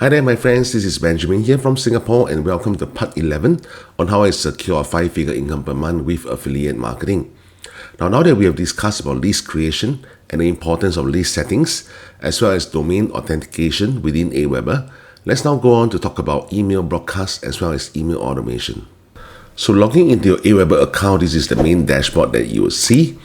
Hi there my friends, this is Benjamin here from Singapore and welcome to part 11 on how I secure a 5-figure income per month with affiliate marketing. Now that we have discussed about list creation and the importance of list settings as well as domain authentication within AWeber, let's now go on to talk about email broadcast as well as email automation. So logging into your AWeber account, this is the main dashboard that you will see.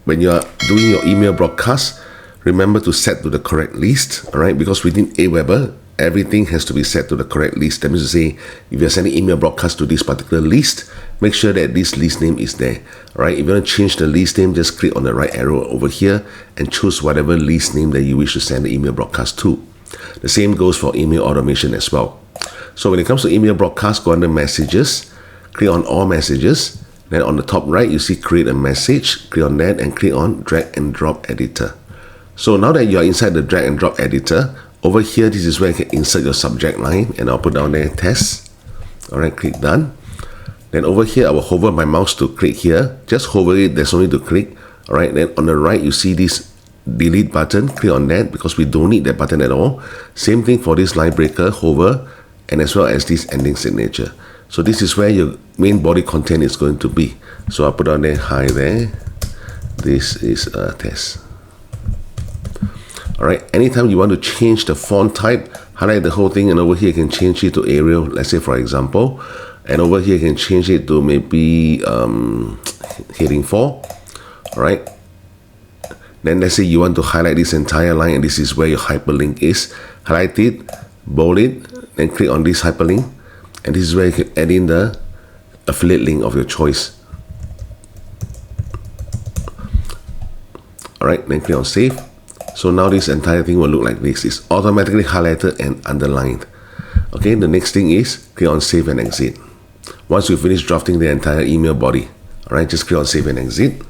When you are doing your email broadcast, remember to set to the correct list, alright? Because within AWeber, everything has to be set to the correct list. That means to say, if you're sending email broadcast to this particular list, make sure that this list name is there. Alright, if you want to change the list name, just click on the right arrow over here and choose whatever list name that you wish to send the email broadcast to. The same goes for email automation as well. So when it comes to email broadcast, go under messages, click on all messages. Then on the top right, you see create a message. Click on that and click on drag and drop editor. So now that you are inside the drag and drop editor, over here, this is where you can insert your subject line, and I'll put down there test. Alright, click done. Then over here, I will hover my mouse to click here. Just hover it, there's no need to click. Alright, then on the right, you see this delete button. Click on that because we don't need that button at all. Same thing for this line breaker, hover, and as well as this ending signature. So this is where your main body content is going to be. So I'll put down there, hi there. This is a test. Alright, anytime you want to change the font type, highlight the whole thing, and over here you can change it to Arial, let's say for example, and over here you can change it to maybe heading 4. Alright, then let's say you want to highlight this entire line and this is where your hyperlink is. Highlight it, bold it, then click on this hyperlink, and this is where you can add in the affiliate link of your choice. Alright, then click on save. So now this entire thing will look like this. It's automatically highlighted and underlined. Okay, the next thing is click on save and exit. Once you finish drafting the entire email body, alright, just click on save and exit.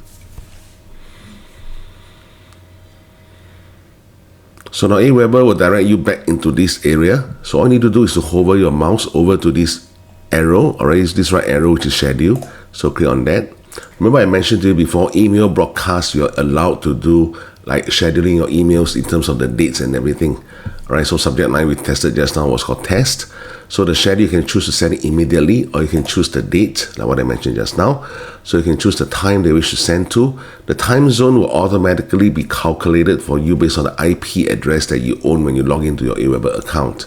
So now AWeber will direct you back into this area. So all you need to do is to hover your mouse over to this arrow, alright, it's this right arrow which is schedule. So click on that. Remember I mentioned to you before, email broadcast, you're allowed to do like scheduling your emails in terms of the dates and everything. Alright, so subject line we tested just now was called test. So the schedule you can choose to send it immediately, or you can choose the date, like what I mentioned just now. So you can choose the time they wish to send to. The time zone will automatically be calculated for you based on the IP address that you own when you log into your AWeber account.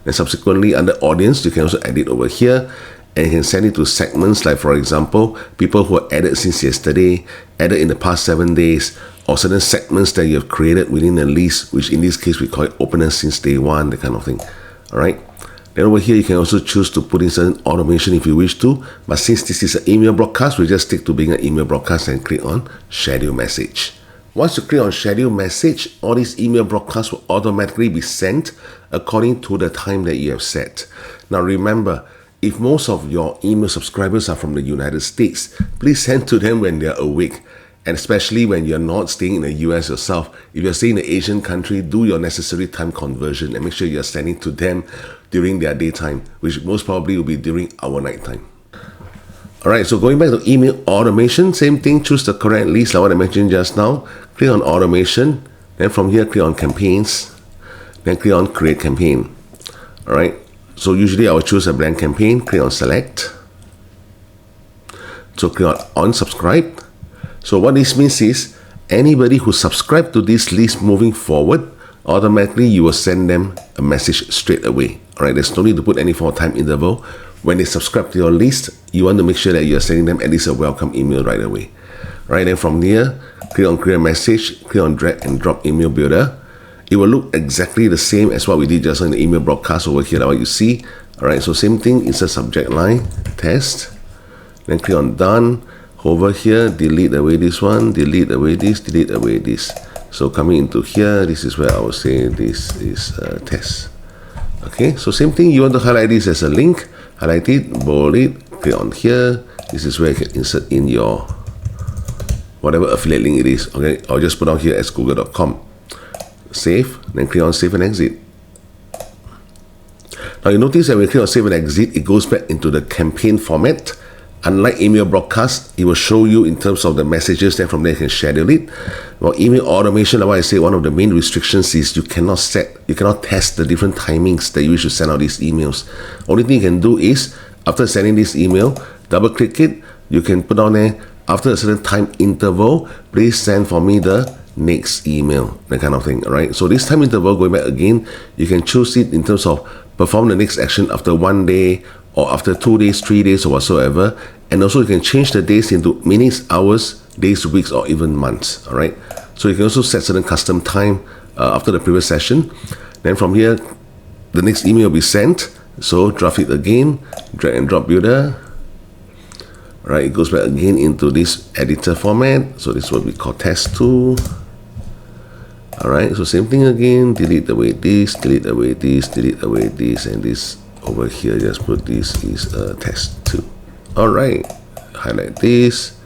And subsequently under audience, you can also edit over here. And you can send it to segments, like for example, people who are added since yesterday, added in the past 7 days, or certain segments that you have created within the list, which in this case we call it openers since day 1, that kind of thing. Alright. Then over here you can also choose to put in certain automation if you wish to, but since this is an email broadcast, we just stick to being an email broadcast and click on schedule message. Once you click on schedule message, all these email broadcasts will automatically be sent according to the time that you have set. Now remember, if most of your email subscribers are from the United States, please send to them when they are awake. And especially when you're not staying in the US yourself. If you're staying in an Asian country, do your necessary time conversion and make sure you're sending to them during their daytime, which most probably will be during our nighttime. Alright, so going back to email automation, same thing, choose the correct list like what I mentioned just now. Click on automation, then from here click on campaigns, then click on create campaign. Alright, so usually I will choose a blank campaign, click on select. So click on unsubscribe. So what this means is, anybody who subscribed to this list moving forward, automatically you will send them a message straight away. Alright, there's no need to put any form of time interval. When they subscribe to your list, you want to make sure that you're sending them at least a welcome email right away. Right, then from here, click on create message, click on drag and drop email builder. It will look exactly the same as what we did just in the email broadcast over here, like what you see. Alright, so same thing, insert subject line, test, then click on done. Over here, delete away this one, delete away this, delete away this. So coming into here, this is where I will say this is a test. Okay, so same thing, you want to highlight this as a link, highlight it, bold it, click on here. This is where you can insert in your whatever affiliate link it is. Okay, I'll just put down here as google.com. Save, then click on save and exit. Now you notice that when you click on save and exit, it goes back into the campaign format. Unlike email broadcast, it will show you in terms of the messages, then from there you can schedule it. Well, email automation, like what I say, one of the main restrictions is you cannot test the different timings that you wish to send out these emails. Only thing you can do is, after sending this email, double click it, you can put on there, after a certain time interval, please send for me the next email, that kind of thing, right? So this time interval, going back again, you can choose it in terms of perform the next action after 1 day, or after 2 days, 3 days, or whatsoever. And also you can change the days into minutes, hours, days, weeks, or even months. All right. So you can also set certain custom time after the previous session. Then from here, the next email will be sent. So draft it again, drag and drop builder. All right, it goes back again into this editor format. So this will be called test 2. All right. So same thing again. Delete away this, delete away this, delete away this, and this. Over here, just put this is test 2. Alright, highlight this,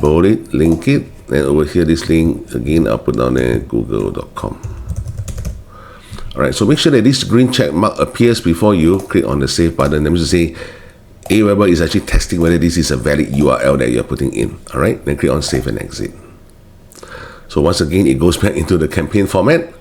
bold it, link it, and over here this link again I'll put down there google.com. Alright, so make sure that this green check mark appears before you click on the save button. That means to say AWeber is actually testing whether this is a valid URL that you're putting in. Alright, then click on save and exit. So once again, it goes back into the campaign format.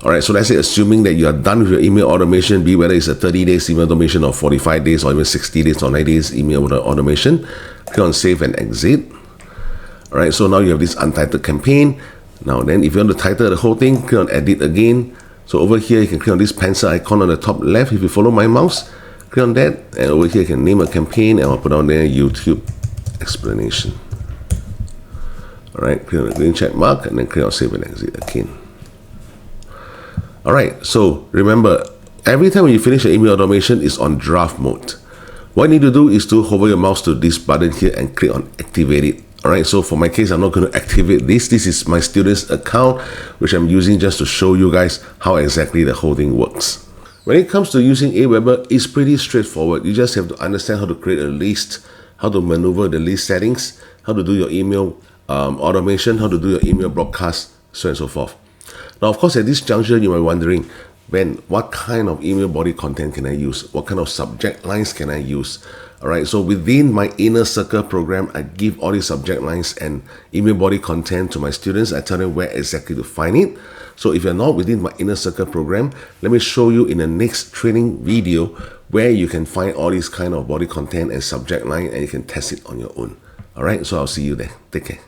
Alright, so let's say assuming that you are done with your email automation, be whether it's a 30 days email automation or 45 days or even 60 days or 90 days email automation, click on save and exit. Alright, so now you have this untitled campaign. Now then, if you want to title the whole thing, click on edit again. So over here, you can click on this pencil icon on the top left. If you follow my mouse, click on that, and over here you can name a campaign, and I'll put on there YouTube explanation. Alright, click on the green check mark, and then click on save and exit again. Alright, so remember, every time when you finish your email automation, it's on draft mode. What you need to do is to hover your mouse to this button here and click on activate it. Alright, so for my case, I'm not going to activate this. This is my student's account, which I'm using just to show you guys how exactly the whole thing works. When it comes to using AWeber, it's pretty straightforward. You just have to understand how to create a list, how to maneuver the list settings, how to do your email automation, how to do your email broadcast, so on and so forth. Now, of course, at this juncture, you might be wondering, Ben, what kind of email body content can I use? What kind of subject lines can I use? All right, so within my Inner Circle program, I give all these subject lines and email body content to my students. I tell them where exactly to find it. So if you're not within my Inner Circle program, let me show you in the next training video where you can find all these kind of body content and subject line, and you can test it on your own. All right, so I'll see you there. Take care.